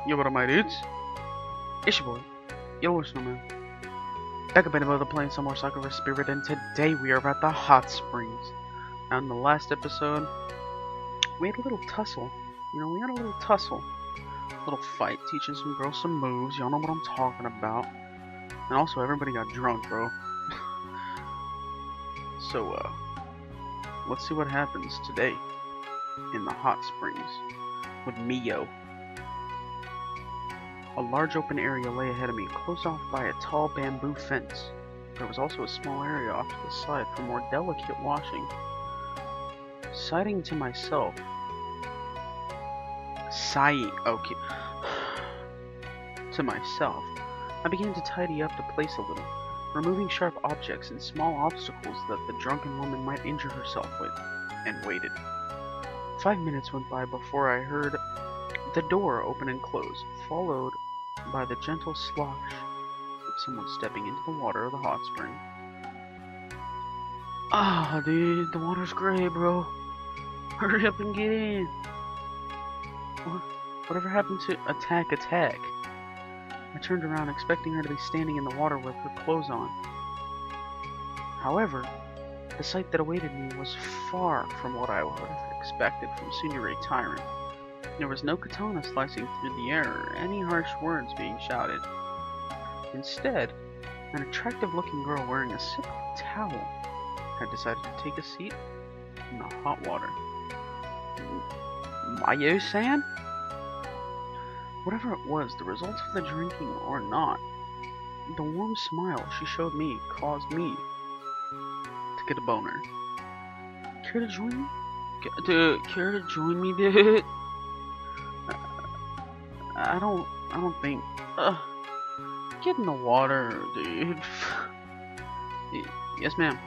Yo, what up, my dudes? It's your boy, YelowishSnowman. Back up in the playing some more Sakura Spirit, and today we are at the hot springs. Now, in the last episode, we had a little tussle. We had a little tussle. A little fight, teaching some girls some moves. Y'all know what I'm talking about. And also, everybody got drunk, bro. So, let's see what happens today in the hot springs with Miyo. A large open area lay ahead of me, closed off by a tall bamboo fence. There was also a small area off to the side for more delicate washing. Sighing to myself, to myself, I began to tidy up the place a little, removing sharp objects and small obstacles that the drunken woman might injure herself with, and waited. 5 minutes went by before I heard the door open and close, followed by the gentle slosh of someone stepping into the water of the hot spring. Ah, dude, the water's gray, bro. Hurry up and get in. Whatever happened to attack? I turned around, expecting her to be standing in the water with her clothes on. However, the sight that awaited me was far from what I would have expected from Senior Tyrant. There was no katana slicing through the air or any harsh words being shouted. Instead, an attractive-looking girl wearing a simple towel had decided to take a seat in the hot water. Miyo-san? Whatever it was, the results of the drinking or not, the warm smile she showed me caused me to get a boner. Care to join me? Care to join me, dude? I don't think. Get in the water, dude. Yes, ma'am.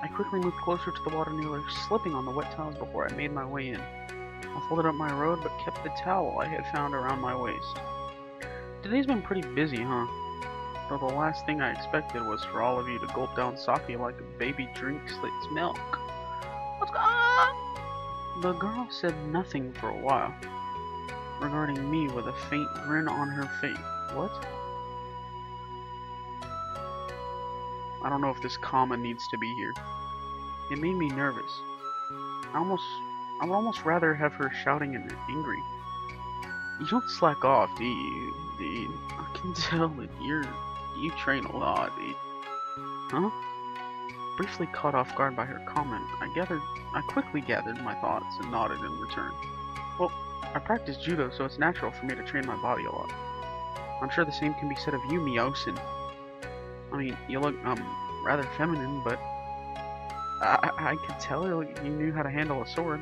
I quickly moved closer to the water, nearly slipping on the wet towels before I made my way in. I folded up my robe, but kept the towel I had found around my waist. Today's been pretty busy, huh? Though the last thing I expected was for all of you to gulp down sake like a baby drinks its milk. What's going on? The girl said nothing for a while, regarding me with a faint grin on her face. What? I don't know if this comma needs to be here. It made me nervous. I would almost rather have her shouting and angry. You don't slack off, do you, dude? I can tell that you train a lot, dude. Huh? Briefly caught off guard by her comment, I quickly gathered my thoughts and nodded in return. Well, I practice judo, so it's natural for me to train my body a lot. I'm sure the same can be said of you, Miyo-san. I mean, you look, rather feminine, but I could tell you knew how to handle a sword.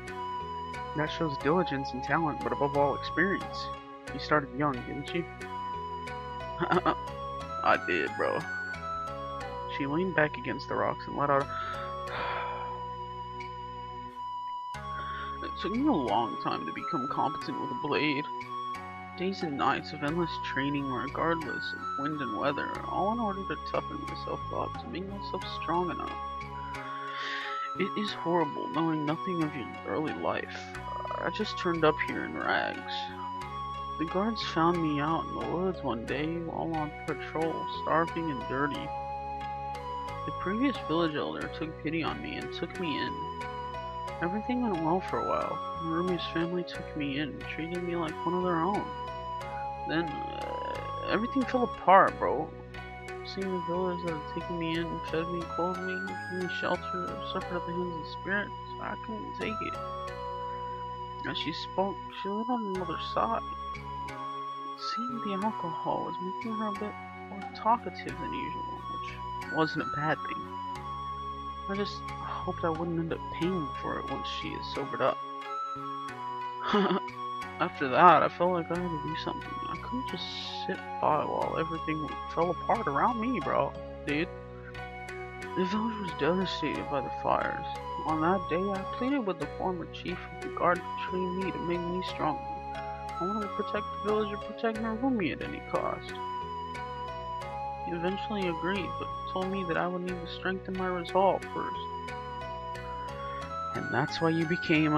That shows diligence and talent, but above all, experience. You started young, didn't you? I did, bro. She leaned back against the rocks and let out It took me a long time to become competent with a blade. Days and nights of endless training regardless of wind and weather, all in order to toughen myself up, to make myself strong enough. It is horrible knowing nothing of your early life. I just turned up here in rags. The guards found me out in the woods one day while on patrol, starving and dirty. The previous village elder took pity on me and took me in. Everything went well for a while. Rumi's family took me in, treating me like one of their own. Then, everything fell apart, bro. Seeing the village that had taken me in, fed me, clothed me, gave me shelter, suffered at the hands of spirits, I couldn't take it. As she spoke, she lit on the other side. Seeing the alcohol was making her a bit more talkative than usual, which wasn't a bad thing. I just hoped I wouldn't end up paying for it once she is sobered up. After that, I felt like I had to do something. I couldn't just sit by while everything fell apart around me, bro. Dude. The village was devastated by the fires. On that day, I pleaded with the former chief of the guard to train me to make me stronger. I wanted to protect the village and protect Narumi at any cost. He eventually agreed, but told me that I would need to strengthen my resolve first. And that's why you became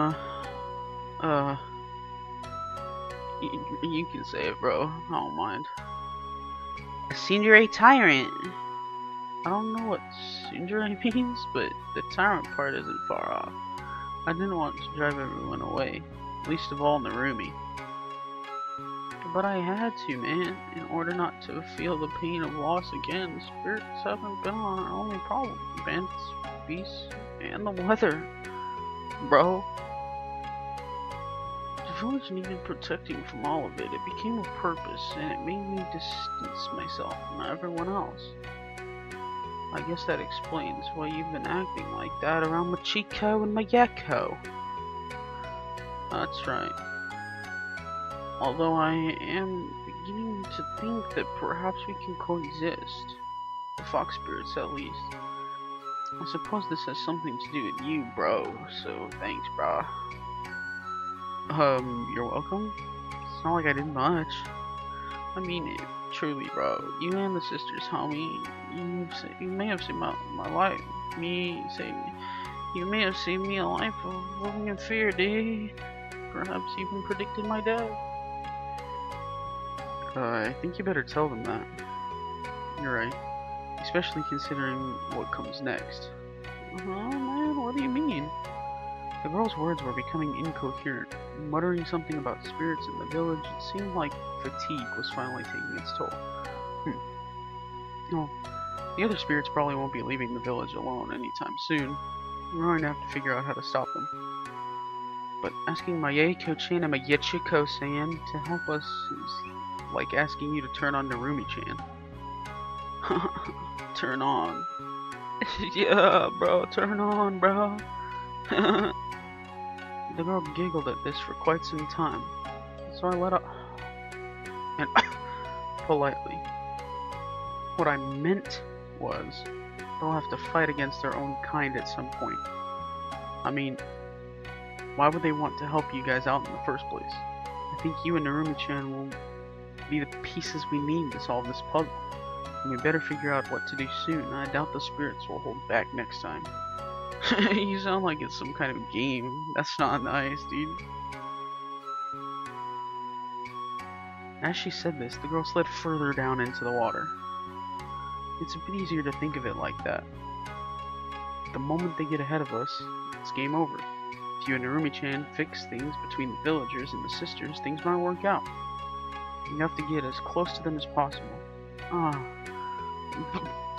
You can say it, bro. I don't mind. A tsundere tyrant. I don't know what tsundere means, but the tyrant part isn't far off. I didn't want to drive everyone away, least of all Narumi. But I had to, man, in order not to feel the pain of loss again. Spirits haven't been our only problem. Bandits, beasts, and the weather, bro. The village needed protecting from all of it. It became a purpose, and it made me distance myself from everyone else. I guess that explains why you've been acting like that around Machiko and Mayeko. That's right. Although I am beginning to think that perhaps we can coexist. The fox spirits, at least. I suppose this has something to do with you, bro, so thanks, brah. You're welcome? It's not like I did much. I mean it, truly, bro. You and the sisters, homie. You may have saved my life. You may have saved me a life of living in fear, dude. Perhaps even predicted my death. I think you better tell them that. You're right. Especially considering what comes next. Oh man, what do you mean? The girl's words were becoming incoherent. Muttering something about spirits in the village, it seemed like fatigue was finally taking its toll. Well, the other spirits probably won't be leaving the village alone anytime soon. We're going to have to figure out how to stop them. But asking Mayeko-chan and Mayechiko-san to help us is like asking you to turn on Narumi-chan. Turn on. Yeah, bro, turn on, bro. The girl giggled at this for quite some time, so I let up and politely. What I meant was, they'll have to fight against their own kind at some point. I mean, why would they want to help you guys out in the first place? I think you and Narumi-chan will be the pieces we need to solve this puzzle. And we better figure out what to do soon. I doubt the spirits will hold back next time. You sound like it's some kind of game. That's not nice, dude. As she said this, the girl slid further down into the water. It's a bit easier to think of it like that. The moment they get ahead of us, it's game over. If you and Narumi-chan fix things between the villagers and the sisters, things might work out. You have to get as close to them as possible.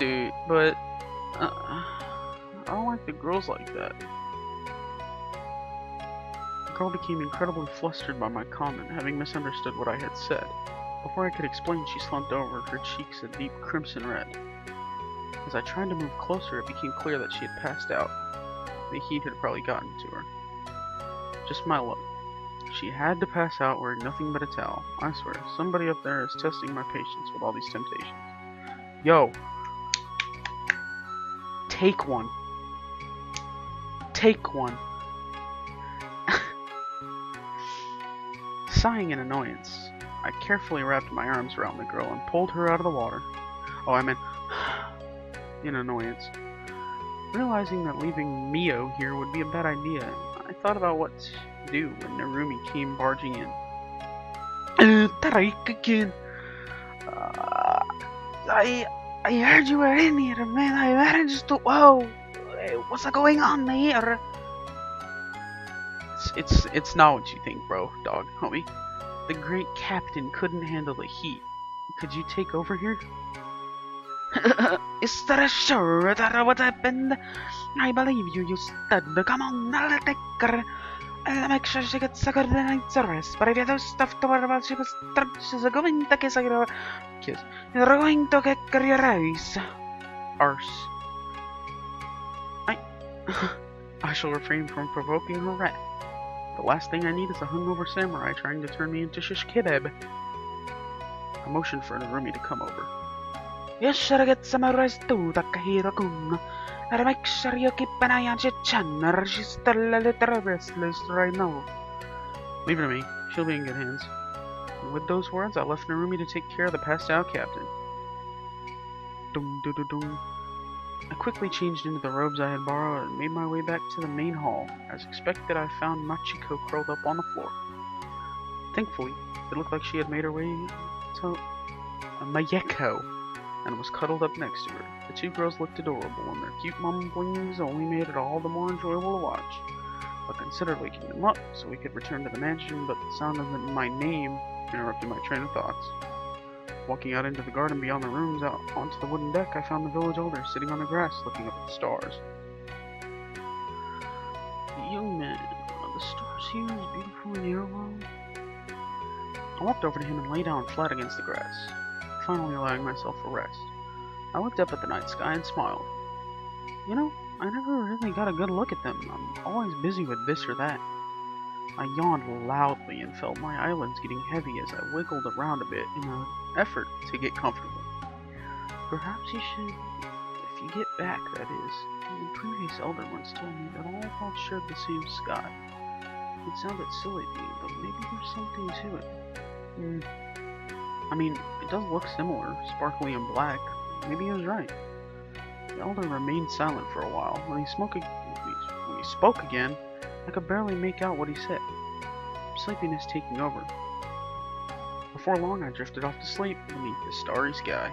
Dude, but I don't like the girls like that. The girl became incredibly flustered by my comment, having misunderstood what I had said. Before I could explain, she slumped over, her cheeks a deep crimson red. As I tried to move closer, it became clear that she had passed out. The heat had probably gotten to her. Just my luck. She had to pass out wearing nothing but a towel. I swear, somebody up there is testing my patience with all these temptations. Yo! Take one. Take one. Sighing in annoyance, I carefully wrapped my arms around the girl and pulled her out of the water. Oh, I meant in annoyance. Realizing that leaving Miyo here would be a bad idea, I thought about what to do when Narumi came barging in. Tarik again. I heard you were in here, man. I managed to. Whoa! What's going on here? It's not what you think, bro, dog, homie. The great captain couldn't handle the heat. Could you take over here? Is that sure that what happened? I believe you, you stud. Come on, I'll take her. I'll make sure she gets a good night's rest. But if you have stuff to worry about, she's going to kiss her. Kiss. You're going to get your eyes. Arse. I shall refrain from provoking her wrath. The last thing I need is a hungover samurai trying to turn me into shish kebab. I motioned for Narumi to come over. You should get some rest too, Takahiro-kun. And make sure you keep an eye on your channel. She's still a little restless right now. Leave her to me. She'll be in good hands. And with those words, I left Narumi to take care of the passed out captain. Dum dum dum dum. I quickly changed into the robes I had borrowed and made my way back to the main hall. As expected, I found Machiko curled up on the floor. Thankfully, It looked like she had made her way to Mayeko and was cuddled up next to her. The two girls looked adorable, and their cute mumblings only made it all the more enjoyable to watch. I considered waking them up so we could return to the mansion, but the sound of my name interrupted my train of thoughts. Walking out into the garden beyond the rooms, out onto the wooden deck, I found the village elder sitting on the grass looking up at the stars. Young man, are the stars here as beautiful in your world? I walked over to him and lay down flat against the grass, finally allowing myself a rest. I looked up at the night sky and smiled. You know, I never really got a good look at them. I'm always busy with this or that. I yawned loudly and felt my eyelids getting heavy as I wiggled around a bit in an effort to get comfortable. Perhaps you should, if you get back, that is. The previous elder once told me that all worlds shared the same sky. It sounded silly to me, but maybe there's something to it. I mean, it does look similar, sparkly and black. Maybe he was right. The elder remained silent for a while. When he spoke again, I could barely make out what he said. Sleepiness taking over. Before long, I drifted off to sleep beneath the starry sky.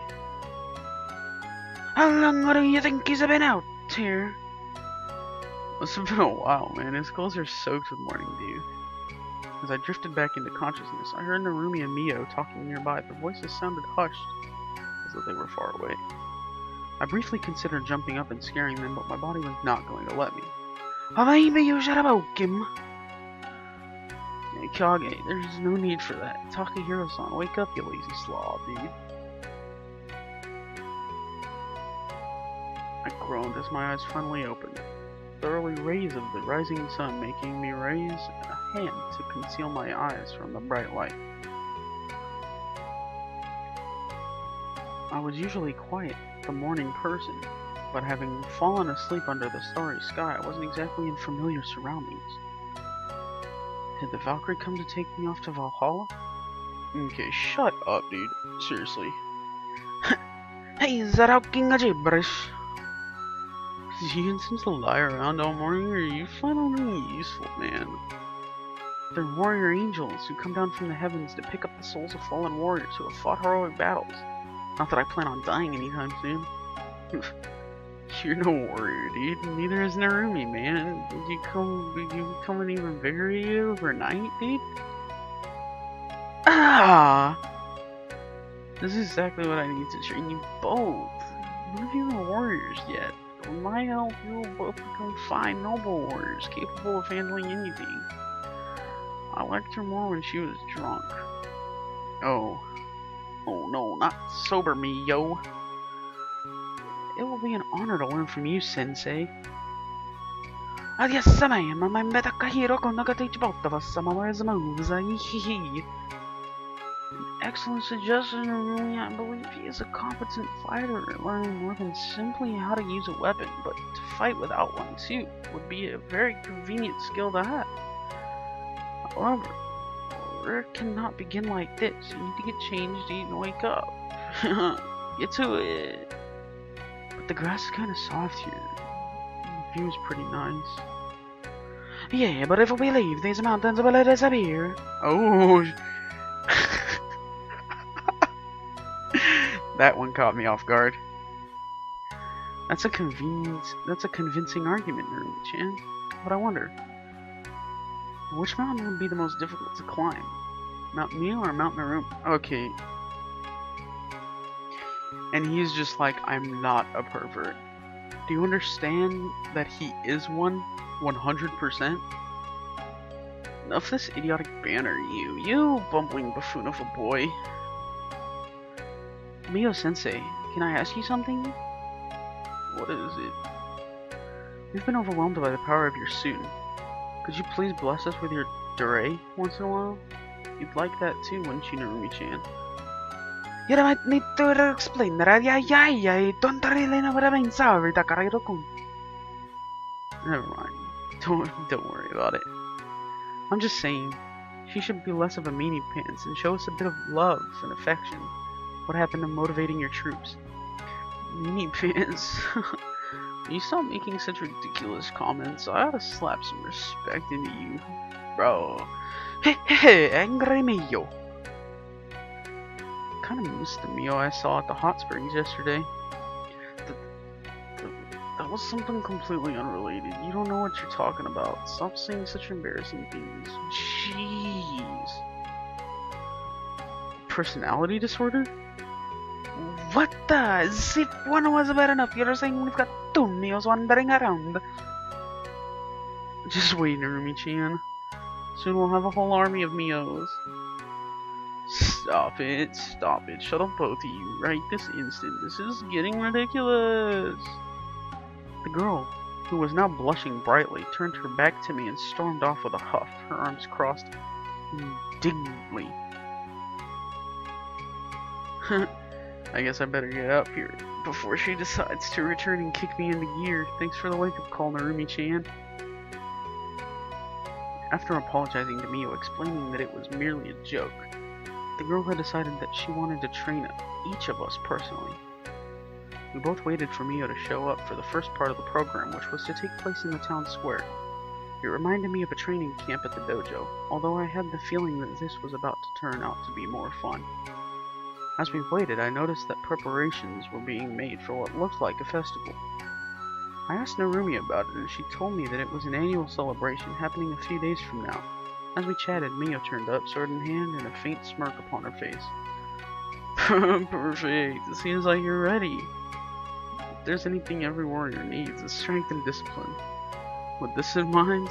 How long do you think he's been out here? Must have been a while, man. His clothes are soaked with morning dew. As I drifted back into consciousness, I heard Narumi and Miyo talking nearby. Their voices sounded hushed, as though they were far away. I briefly considered jumping up and scaring them, but my body was not going to let me. Maybe you should have woke him. Hey, Kage, there's no need for that. Takahiro-san, wake up, you lazy slob, dude. I groaned as my eyes finally opened. The early rays of the rising sun making me raise a hand to conceal my eyes from the bright light. I was usually quite the morning person, but having fallen asleep under the starry sky, I wasn't exactly in familiar surroundings. Did the Valkyrie come to take me off to Valhalla? Okay, shut up, dude. Seriously. Hey, is that out king of gibberish? You intend to lie around all morning, or are you finally useful, man? They're warrior angels who come down from the heavens to pick up the souls of fallen warriors who have fought heroic battles. Not that I plan on dying anytime soon. You're no warrior, dude. Neither is Narumi, man. Did you come and even bury you overnight, dude? Ah! This is exactly what I need to train you both. None of you are warriors yet. With my help, you will both become fine, noble warriors, capable of handling anything. I liked her more when she was drunk. Oh no, not sober, Miyo. It will be an honor to learn from you, Sensei. Yes-sama, my Takahiro can teach both of us some of his moves. An excellent suggestion, Narumi. I believe he is a competent fighter, learning more than simply how to use a weapon, but to fight without one too would be a very convenient skill to have. However, work cannot begin like this. You need to get changed, eat, and wake up. Get to it. But the grass is kind of soft here. The view is pretty nice. Yeah, but if we leave, these mountains will disappear. Oh. That one caught me off guard. That's a convincing argument, Narumi-chan. But I wonder, which mountain would be the most difficult to climb? Mount Miyo or Mount Narumi? Okay. And he's just like, I'm not a pervert. Do you understand that he is one? 100%? Enough this idiotic banner, you bumbling buffoon of a boy. Miyo-sensei, can I ask you something? What is it? We've been overwhelmed by the power of your suit. Could you please bless us with your durei once in a while? You'd like that too, wouldn't you, Narumi-chan? You might need to explain that. I don't really know what I mean. Sorry, Takahiro-kun. Never mind. Don't worry about it. I'm just saying, she should be less of a meanie pants and show us a bit of love and affection. What happened to motivating your troops? Meanie pants. You stop making such ridiculous comments. I ought to slap some respect into you, bro. Hey, angry Miyo. kind of missed the Miyo I saw at the hot springs yesterday. That was something completely unrelated. You don't know what you're talking about. Stop saying such embarrassing things. Jeez. Personality disorder? What the? As if one was bad enough, you're saying we've got two Miyos wandering around. Just wait, Narumi-chan. Soon we'll have a whole army of Miyos. Stop it, stop it. Shut up, both of you, right this instant. This is getting ridiculous. The girl, who was now blushing brightly, turned her back to me and stormed off with a huff, her arms crossed indignantly. I guess I better get up here before she decides to return and kick me into gear. Thanks for the wake-up call, Narumi-chan. After apologizing to Miyo, explaining that it was merely a joke, the girl had decided that she wanted to train each of us personally. We both waited for Miyo to show up for the first part of the program, which was to take place in the town square. It reminded me of a training camp at the dojo, although I had the feeling that this was about to turn out to be more fun. As we waited, I noticed that preparations were being made for what looked like a festival. I asked Narumi about it, and she told me that it was an annual celebration happening a few days from now. As we chatted, Miyo turned up, sword in hand, and a faint smirk upon her face. Perfect. It seems like you're ready. If there's anything every warrior needs, it's strength and discipline. With this in mind,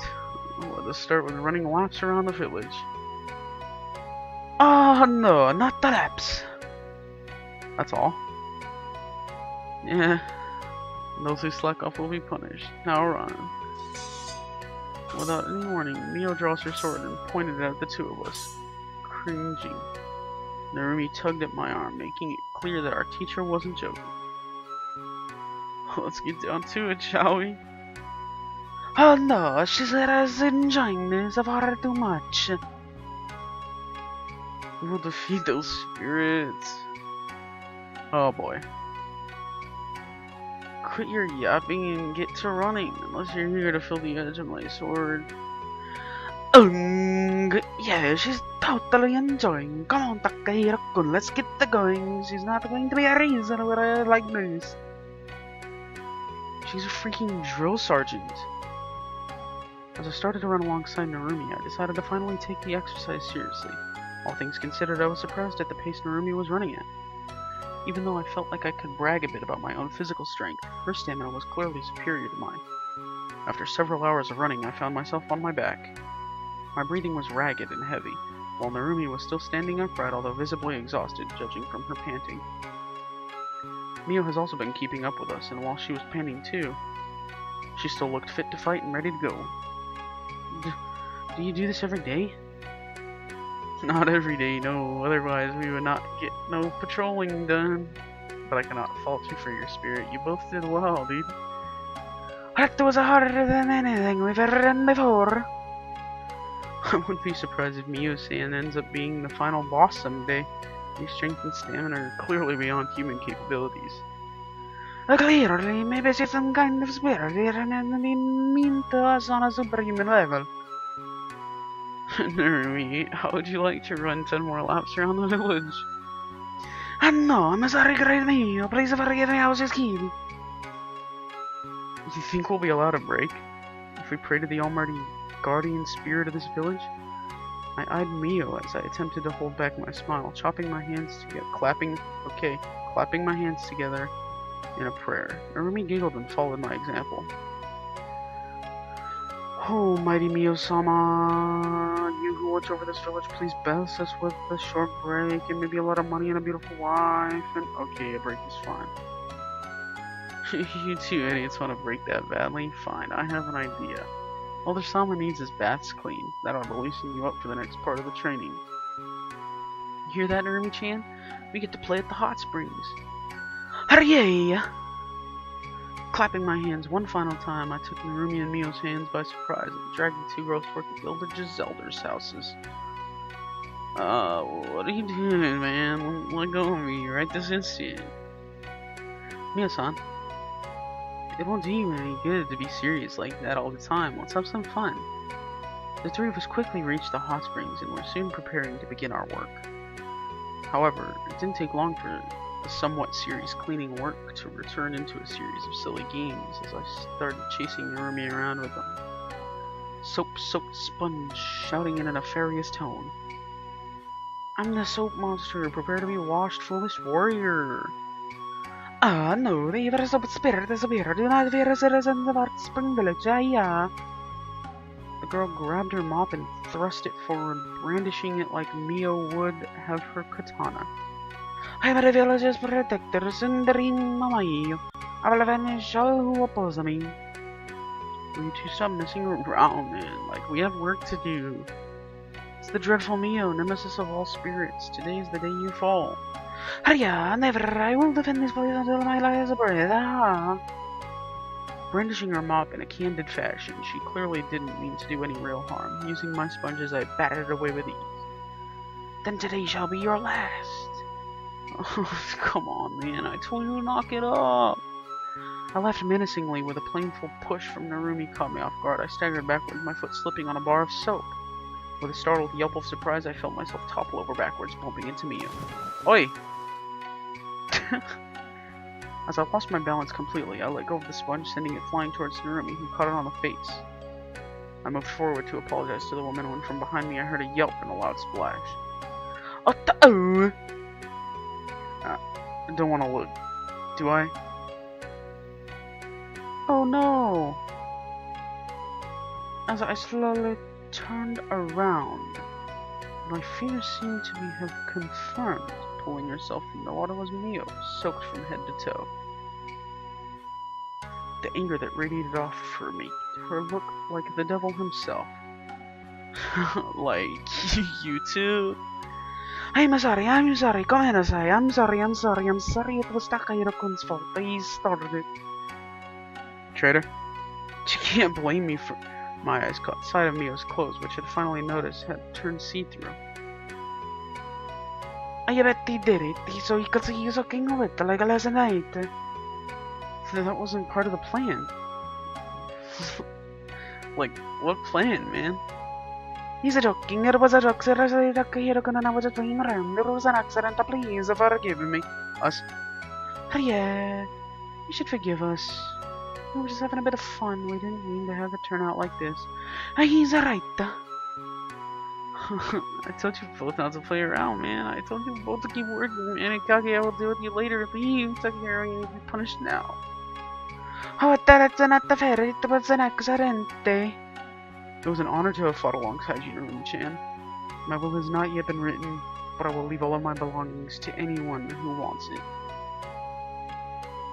let's start with running laps around the village. Oh no, not the laps. That's all? Yeah. Those who slack off will be punished. Now run. Without any warning, Miyo draws her sword and pointed it at the two of us. Cringing. Narumi tugged at my arm, making it clear that our teacher wasn't joking. Let's get down to it, shall we? Oh no, she's enjoying this far too much. We'll defeat those spirits. Oh boy. Quit your yapping and get to running, unless you're here to feel the edge of my sword. Yeah, she's totally enjoying. Come on, Takahiro-kun, let's get the going. She's not going to be a reason where like this. She's a freaking drill sergeant. As I started to run alongside Narumi, I decided to finally take the exercise seriously. All things considered, I was surprised at the pace Narumi was running at. Even though I felt like I could brag a bit about my own physical strength, her stamina was clearly superior to mine. After several hours of running, I found myself on my back. My breathing was ragged and heavy, while Narumi was still standing upright, although visibly exhausted, judging from her panting. Miyo has also been keeping up with us, and while she was panting too, she still looked fit to fight and ready to go. Do you do this every day? Not every day, no, otherwise we would not get no patrolling done. But I cannot fault you for your spirit, you both did well, dude. That was harder than anything we've ever done before. I wouldn't be surprised if Miyo-san ends up being the final boss someday. Your strength and stamina are clearly beyond human capabilities. Clearly, maybe she's some kind of spirit and be mean to us on a superhuman level. Narumi, how would you like to run 10 more laps around the village? No, I'm sorry, great Miyo. Please forgive me, I was just kidding. Do you think we'll be allowed a break if we pray to the almighty guardian spirit of this village? I eyed Miyo as I attempted to hold back my smile, clapping my hands together in a prayer. Narumi giggled and followed my example. Oh, mighty Miyo-sama, you who watch over this village, please bless us with a short break and maybe a lot of money and a beautiful wife. And okay, a break is fine. You two idiots want to break that badly? Fine, I have an idea. All the Sama needs is baths cleaned. That'll loosen you up for the next part of the training. You hear that, Narumi-chan? We get to play at the hot springs. Hooray! Clapping my hands one final time, I took Narumi and Miyo's hands by surprise and dragged the two girls toward the village's elders' houses. What are you doing, man? Let go of me right this instant. Miyo-san, it won't do you any good to be serious like that all the time. Let's have some fun. The three of us quickly reached the hot springs and were soon preparing to begin our work. However, it didn't take long for the somewhat serious cleaning work to return into a series of silly games as I started chasing Narumi around with a soap-soaked sponge, shouting in a nefarious tone. I'm the soap monster, prepare to be washed, foolish warrior. Ah, no, the evil soap spirit is here. Do not fear citizens of our spring village, yeah. The girl grabbed her mop and thrust it forward, brandishing it like Miyo would have her katana. I'm the village's protector, Sundarin Mamayo. I will avenge all who oppose me. Will you two stop messing around, man? Like, we have work to do. It's the dreadful Miyo, nemesis of all spirits. Today's the day you fall. Hurry, never. I will defend this place until my last breath. Ah. Brandishing her mop in a candid fashion, she clearly didn't mean to do any real harm. Using my sponges, I batted it away with ease. Then today shall be your last. Oh, come on, man. I told you to knock it up. I laughed menacingly with a painful push from Narumi caught me off guard. I staggered backwards, my foot slipping on a bar of soap. With a startled yelp of surprise, I felt myself topple over backwards, bumping into Miyo. Oi! As I lost my balance completely, I let go of the sponge, sending it flying towards Narumi, who caught it on the face. I moved forward to apologize to the woman when from behind me I heard a yelp and a loud splash. Oh! I don't want to look. Do I? Oh no! As I slowly turned around, my fears seemed to have confirmed. Pulling herself from the water was Miyo, soaked from head to toe. The anger that radiated off her made her look like the devil himself. Like, you two? I'm sorry, come here, I'm sorry, it was Takahiro-kun's fault, he started it. Traitor? You can't blame me for... My eyes caught sight of Miyo's clothes, which had finally noticed had turned see-through. I bet he did it, so he could see you soaking wet like last night. That wasn't part of the plan. Like, what plan, man? He's joking, it was a joke, seriously, Takahiro-kun and I was just playing around, it was an accident, please forgive me. Us? Yeah, you should forgive us. We were just having a bit of fun, we didn't mean to have it turn out like this. He's right. I told you both not to play around, man. I told you both to keep working, man. And Kage, I will deal with you later. Leave, Takahiro, you need to be punished now. Oh, that's not fair. It was an accident. It was an honor to have fought alongside you, Narumi-chan. My will has not yet been written, but I will leave all of my belongings to anyone who wants it.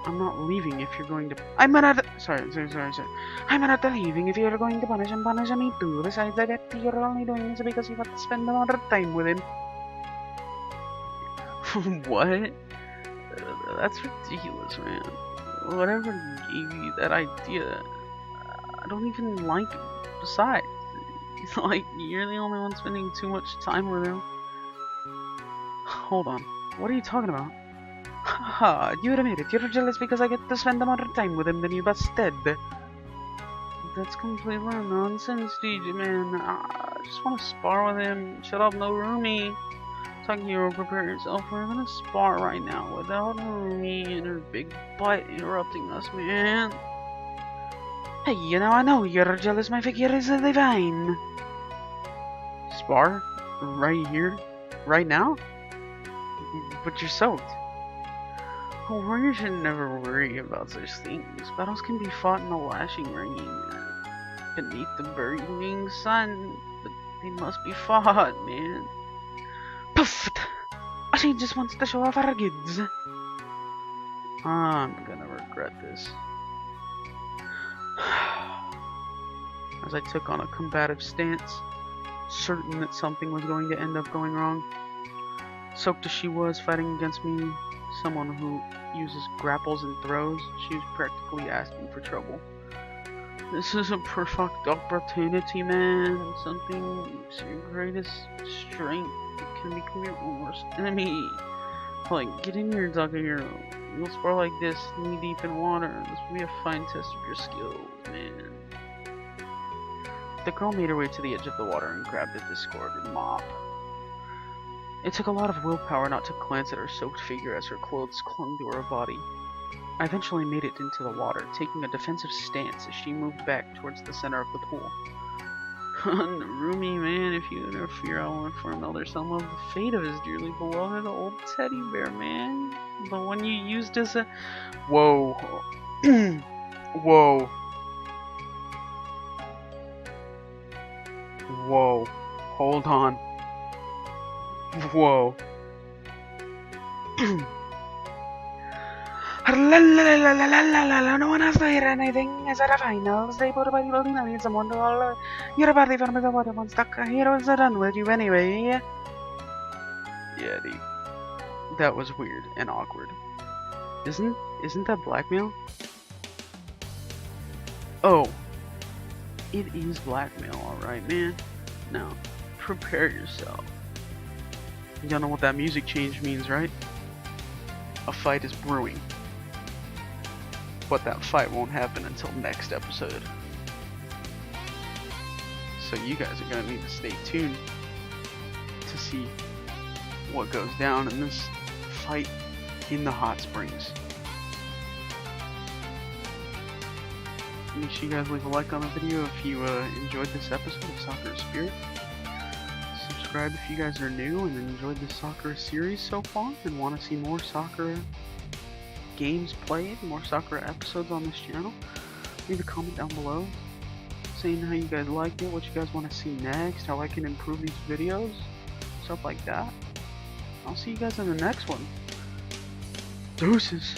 I'm not leaving if you're going to... I'm not... Sorry. I'm not leaving if you're going to punish me too. Besides, I bet you're only doing this because you got to spend a lot of time with him. What? That's ridiculous, man. Whatever gave you that idea, I don't even like him. Besides, like, you're the only one spending too much time with him. Hold on. What are you talking about? Haha, you admit it. You're jealous because I get to spend more time with him than you busted. That's completely nonsense, DJ, man. I just want to spar with him. Shut up, no Narumi. Takahiro, prepare yourself. We're gonna spar right now without Narumi and her big butt interrupting us, man. Hey, I know you're jealous. My figure is divine. Spar? Right here? Right now? But you're soaked. A warrior should never worry about such things. Battles can be fought in the lashing rain, beneath the burning sun, but they must be fought, man. Poof! She just wants to show off her goods. I'm gonna regret this. As I took on a combative stance, certain that something was going to end up going wrong. Soaked as she was, fighting against me, someone who uses grapples and throws, she was practically asking for trouble. This is a perfect opportunity, man. Something is your greatest strength. It can become your worst enemy. Like, get in here, Takahiro. You'll spar like this, knee deep in water. This will be a fine test of your skills, man. The girl made her way to the edge of the water and grabbed a discarded mop. It took a lot of willpower not to glance at her soaked figure as her clothes clung to her body. I eventually made it into the water, taking a defensive stance as she moved back towards the center of the pool. Rumi, man, if you interfere, I will inform Elder Selma of the fate of his dearly beloved old teddy bear, man. The one you used as a... Whoa. Whoa. Whoa. Hold on. Whoa. No one has to hear anything. Is at a finals. They put a body building and need someone to all. You're about to from the water one stuck. Heroes are done with you anyway. Yeah, dude. That was weird and awkward. Isn't that blackmail? Oh. It is blackmail, alright, man. Now, prepare yourself. Y'all know what that music change means, right? A fight is brewing. But that fight won't happen until next episode. So you guys are gonna need to stay tuned to see what goes down in this fight in the hot springs. Make sure you guys leave a like on the video if you enjoyed this episode of Sakura Spirit. Subscribe if you guys are new and enjoyed the Sakura series so far and want to see more Sakura games played, more Sakura episodes on this channel. Leave a comment down below saying how you guys liked it, what you guys want to see next, how I can improve these videos, stuff like that. I'll see you guys in the next one. Deuces.